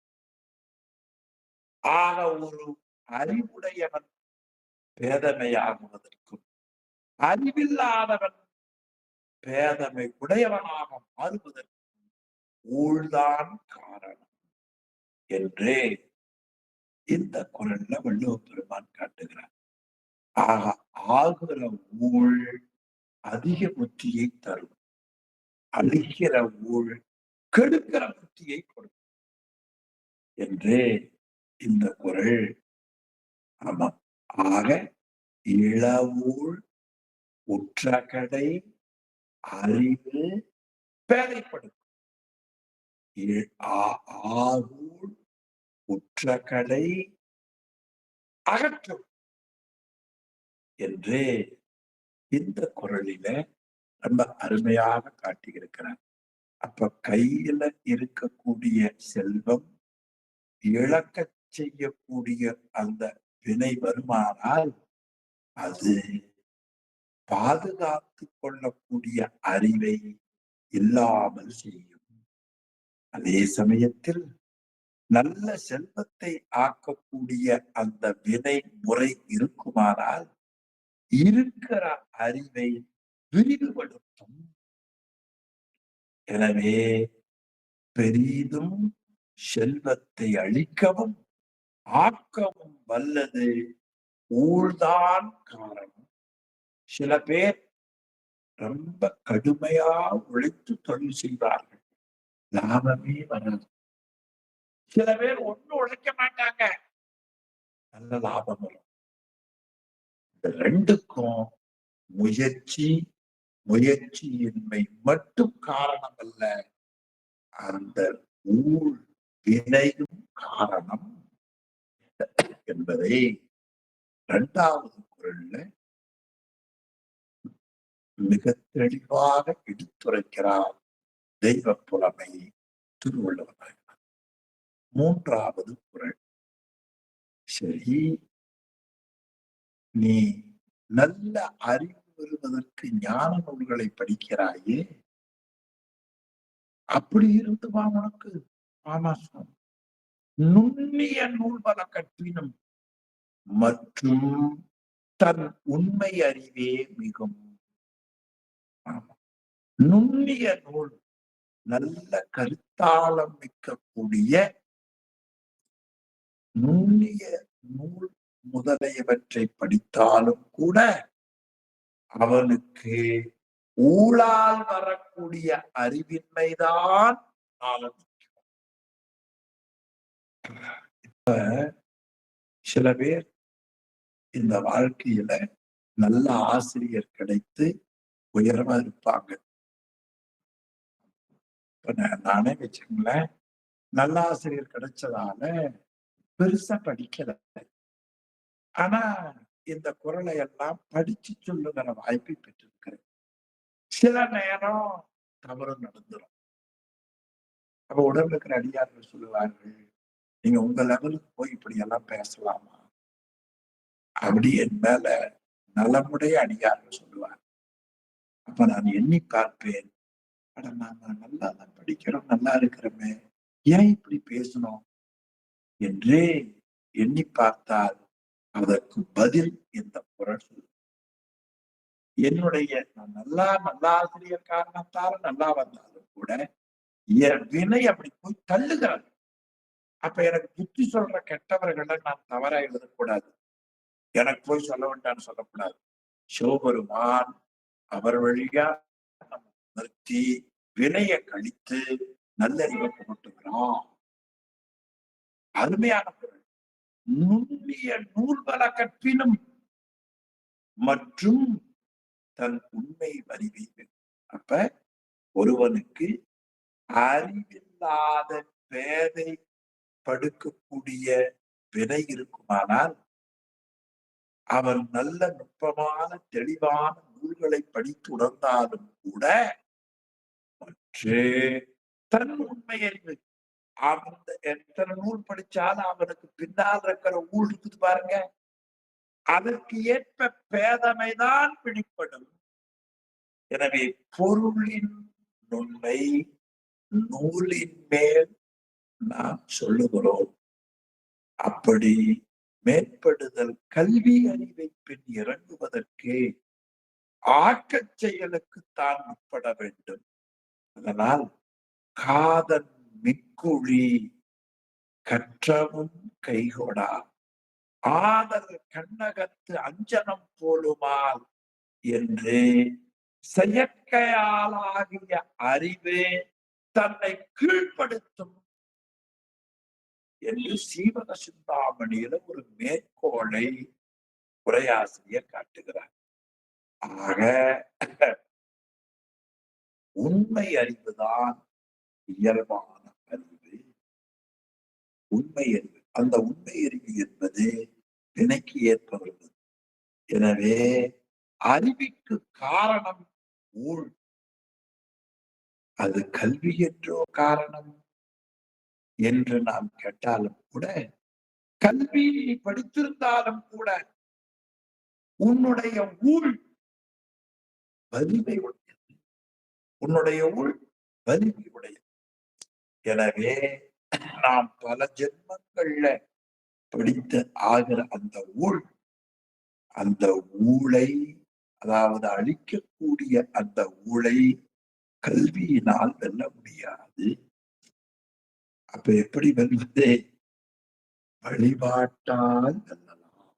ஆக ஒரு அறிவுடையவன் பேதமையாகுவதற்கும் அறிவில்லாதவன் பேதமை உடையவனாக மாறுவதற்கும் ஊழ்தான் காரணம் என்றே இந்த குரல்ல வள்ளுவ பெருமான் காட்டுகிறார். ஆக ஆகுற ஊழ் அதிக புத்தியை தரும், அழிக்கிற ஊழ் கெடுக்கிற புத்தியை கொடுக்கும் என்றே இந்த குரல். ஆமாம். ஆக இளவூழ் உற்ற கடை அறிவு பேதைப்படுத்தும். ஆகூழ் உற்ற கடை அகற்றும் என்றே இந்த குரலில ரொம்ப அருமையாக காட்டியிருக்கிறார். அப்ப கையில இருக்கக்கூடிய செல்வம் இழக்க செய்யக்கூடிய அந்த வினை வருமானால் அது பாதுகாத்து கொள்ளக்கூடிய அறிவை இல்லாமல் செய்யும். அதே சமயத்தில் நல்ல செல்வத்தை ஆக்கக்கூடிய அந்த வினை முறை இருக்குமானால் இருக்கிற அறிவை விரிவுபடுத்தும். எனவே பெரிதும் செல்வத்தை அழிக்கவும் ஆக்கவும் வல்லது ஊழ்தான் காரணம். சில பேர் ரொம்ப கடுமையா உழைத்து தொழில் செய்வார்கள், லாபமே வராது. சில பேர் ஒண்ணும் உழைக்க மாட்டாங்க, நல்ல லாபம் வரும். இந்த ரெண்டுக்கும் முயற்சியின்மை மட்டும் காரணம் அல்ல, அந்த ஊழ் வினையும் காரணம் என்பதை 2வது குறள்ல மிக தெளிவாக எடுத்துரைக்கிறார் தெய்வ புலமை திருவள்ளுவர். 3வது குறள், சரி நீ நல்ல அறிவு பெறுவதற்கு ஞான நூல்களை படிக்கிறாயே, அப்படி இருந்துமா உனக்கு? ஆமா சுவாமி. நுண்ணிய நூல் பல கற்பினும் மற்றும் தன் உண்மை அறிவே மிகும். நுண்ணிய நூல், நல்ல கருத்தாளம் மிக்கக்கூடிய நுண்ணிய நூல் முதலியவற்றை படித்தாலும் கூட அவனுக்கு ஊழால் வரக்கூடிய அறிவின்மைதான் இப்ப சில பேர் இந்த வாழ்க்கையில நல்ல ஆசிரியர் கிடைத்து உயர்வா இருப்பாங்க. நானே வச்சுக்கங்களேன், நல்ல ஆசிரியர் கிடைச்சதால பெருசா படிக்கல, ஆனா இந்த குறளை எல்லாம் படிச்சு சொல்லுகிற வாய்ப்பை பெற்றிருக்கிறேன். சில நேரம் தவறு நடந்துரும். அப்ப உடம்புல இருக்கிற அடியார்கள் சொல்லுவார்கள், நீங்க உங்க லெவலுக்கு போய் இப்படி எல்லாம் பேசலாமா? அப்படி என் மேல நலமுடைய அடியார்கள் சொல்லுவார். அப்ப நான் எண்ணி பார்ப்பேன், அட நாம நல்லா தான் படிக்கிறோம், நல்லா இருக்கிறோமே, ஏன் இப்படி பேசணும் என்றே எண்ணி பார்த்தால் அதற்கு பதில் இந்த குறள் சொல்லு. என்னுடைய நல்லாசிரியர் காரணத்தால நல்லா வந்தாலும் கூட என் வினை அப்படி போய் தள்ளுகிறது. அப்ப எனக்கு புத்தி சொல்ற கெட்டவர்களை நான் தவறா எழுதக்கூடாது, எனக்கு போய் சொல்ல வேண்டாம்னு சொல்லக்கூடாது. சிவபெருமான் அவர் வழியா நம்ம நிறுத்தி வினைய கழித்து நல்லறிவை புகட்டுகிறோம். அருமையான பொருள். நுண்ணிய நூல் பல கற்பினும் மற்றும் தன் உண்மை அறிவை. அப்ப ஒருவனுக்கு அறிவில்லாத பேதை படுக்கக்கூடிய வினை இருக்குமானால் அவன் நல்ல நுட்பமான தெளிவான நூல்களை படித்து உணர்ந்தாலும் கூட தன் உண்மை அறிவு, அந்த எத்தனை நூல் படிச்சாலும் அவனுக்கு பின்னால் இருக்கிற ஊழ் இருக்குது பாருங்க, அதற்கு ஏற்ப பேதமைதான் பிடிப்படும். எனவே பொருளின் நுண்மை நூலின் மேல் நாம் சொல்லுகிறோம். அப்படி மேற்படுதல் கல்வி அறிவை பின் இறங்குவதற்கு ஆக்கச் செயலுக்கு தான் உட்பட வேண்டும். அதனால் காதன் மிக்குழி கற்றவும் கைகொடா ஆதல் கண்ணகத்து அஞ்சனம் போலுமால் என்று செயற்கையாலாகிய அறிவே தன்னை கீழ்ப்படுத்தும் என்று சீவக சிந்தாமணியில ஒரு மேற்கோளை உரையாசிரியர் காட்டுகிறார். ஆக உண்மை அறிவுதான் இயல்பான அறிவு. உண்மை அறிவு, அந்த உண்மை அறிவு என்பது வினைக்கு ஏற்ப வருவது. எனவே அறிவிக்கு காரணம் ஊழ். அது கல்வி என்றோ காரணம் என்று நாம் கேட்டாலும் கூட கல்வி படித்திருந்தாலும் கூட உன்னுடைய ஊழ் வலிமை உடையது. உன்னுடைய ஊழ் வலிமை உடையது. எனவே நாம் பல ஜென்மங்கள்ல படித்து ஆகிற அந்த ஊழை அதாவது அழிக்கக்கூடிய அந்த ஊழை கல்வியினால் வெல்ல முடியாது. அப்ப எப்படி வெல்வது? வழிபாட்டால் வெல்லலாம்.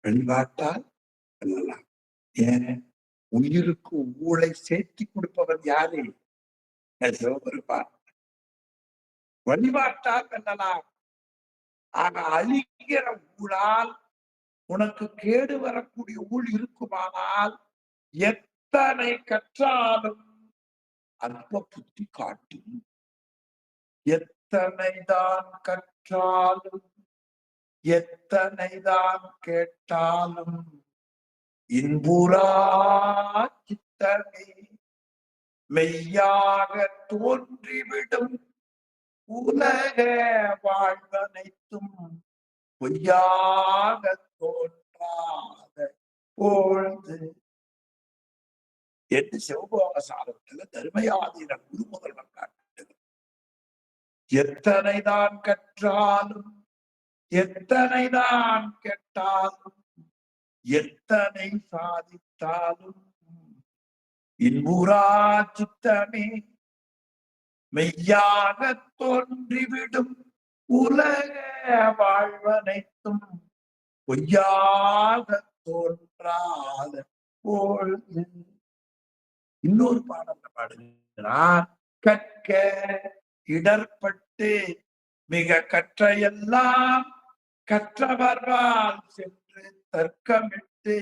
வழிபாட்டால் வெல்லலாம். ஏன்? உயிருக்கு ஊழை சேர்த்தி கொடுப்பவர் யாரு? சிவபெருமான். வழிபாட்டால் வெல்லலாம். ஆக அழிக்கிற ஊழால் உனக்கு கேடு வரக்கூடிய ஊழ் இருக்குமானால் எத்தனை கற்றாலும் அற்ப புத்தி காட்டும். எத்தனைதான் கற்றாலும் எத்தனைதான் கேட்டாலும் இன்புறா சித்தமே மெய்யாக தோன்றிவிடும் உலக வாழ்வனைத்தும் பொய்யாக தோன்றாத பொழுது என்று சிவபோக சாதத்துல தர்மயாதீன குரு முதல்வர் காட்டுகிறது. எத்தனைதான் கற்றாலும் எத்தனைதான் கேட்டாலும் எத்தனை சாதித்தாலும் இன்புறா சித்தமே மெய்யாக தோன்றிவிடும் உலக வாழ்வனைத்தும் பொய்யாக தோன்றாத பொழுது. இன்னொரு பாடல்ல பாடுகிறார். கற்க இடர்பட்டு மிக கற்றையெல்லாம் கற்றவர்வால் சென்று தர்க்கமிட்டு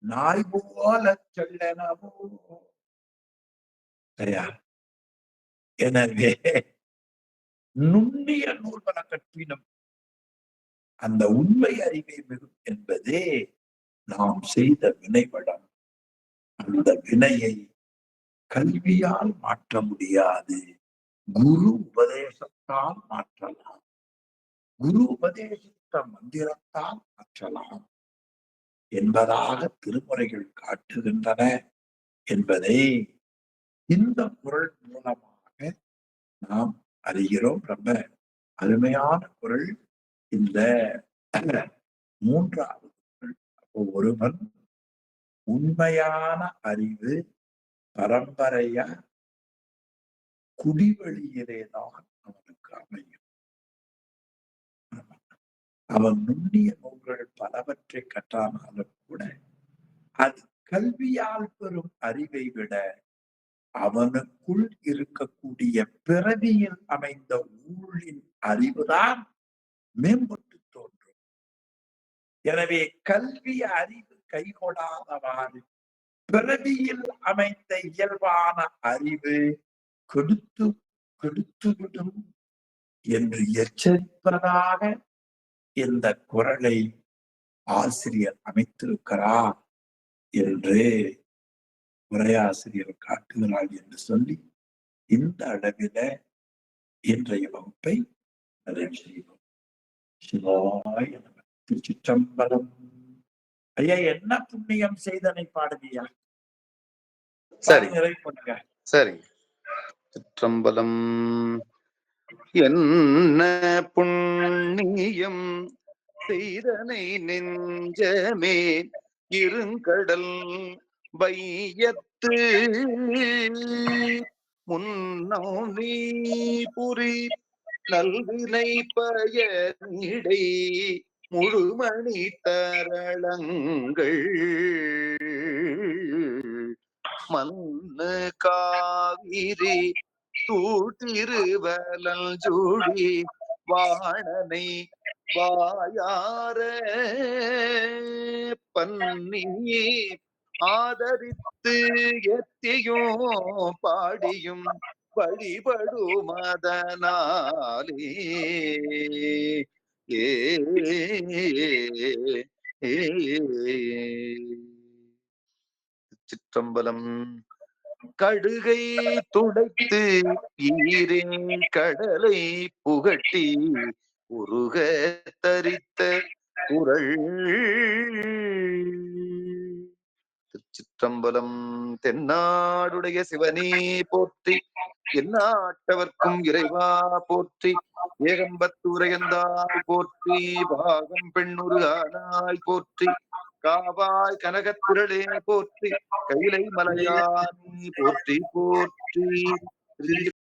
நாய் போல சொல்லனவோ. எனவே நுண்ணிய நூல்வன கற்பினும் அந்த உண்மை அறிவை மிகும் என்பதே நாம் செய்த வினைவளம். அந்த வினையை கல்வியால் மாற்ற முடியாது, குரு உபதேசத்தால் மாற்றலாம். குரு உபதேசித்த மந்திரத்தால் மாற்றலாம் என்பதாக திருமுறைகள் காட்டுகின்றன என்பதை இந்த குறள் மூலமாக நாம் அறிகிறோம். ரொம்ப அருமையான குறள் இந்த மூன்றாவது குறள். அப்போ ஒருவன் உண்மையான அறிவு பரம்பரையா குடிவழியிலேதான் அவனுக்கு அமையும். அவன் நுண்ணிய நூல்கள் பலவற்றை கற்றானாலும் கூட அது கல்வியால் பெறும் அறிவை விட அவனுக்குள் இருக்கக்கூடிய பிறவியில் அமைந்த ஊழின் அறிவுதான் மேம்பட்டு தோன்றும். எனவே கல்வி அறிவு கைகொடாதவாறு பிறவியில் அமைந்த இயல்பான அறிவு கெடுத்துவிடும் என்று எச்சரிப்பதாக இந்த குறளை ஆசிரியர் அமைத்திருக்கிறார் என்று உரையாசிரியர் காட்டுகிறார் என்று சொல்லி இந்த அளவில இன்றைய வகுப்பை நிறைவு செய்வோம். சிவாய நம. திருச்சிற்றம்பலம். ஐயா, என்ன புண்ணியம் செய்தனை பாடுவியா? சரி, சரி. சிற்றம்பலம். என்ன புண்ணியம் செய்தனை நெஞ்சமே இருங்கடல் வையத்து முன்னம் நீ புரி நல்வினை பயனிடை முழுமணி தரளங்கள் மண்ணு காவிரி தூட்டிருவலல் ஜூடி வாணனை வாயார பன்னி ஆதரித்து எத்தியும் பாடியும் வழிபடுமதனாலே சிற்றம்பலம். கடுகை துடைத்து ஈரே கடலை புகட்டி உருக தரித்த குரல். திருச்சிற்றம்பலம். தென்னாடுடைய சிவனே போற்றி, எந்நாட்டவர்க்கும் இறைவா போற்றி, ஏகம்பத்துரையந்தாய் போற்றி, பாகம் பெண்ணுரு ஆனாய் போற்றி, காவாய் கனகத்திரளே போற்றி, கைலை மலையானே போற்றி போற்றி.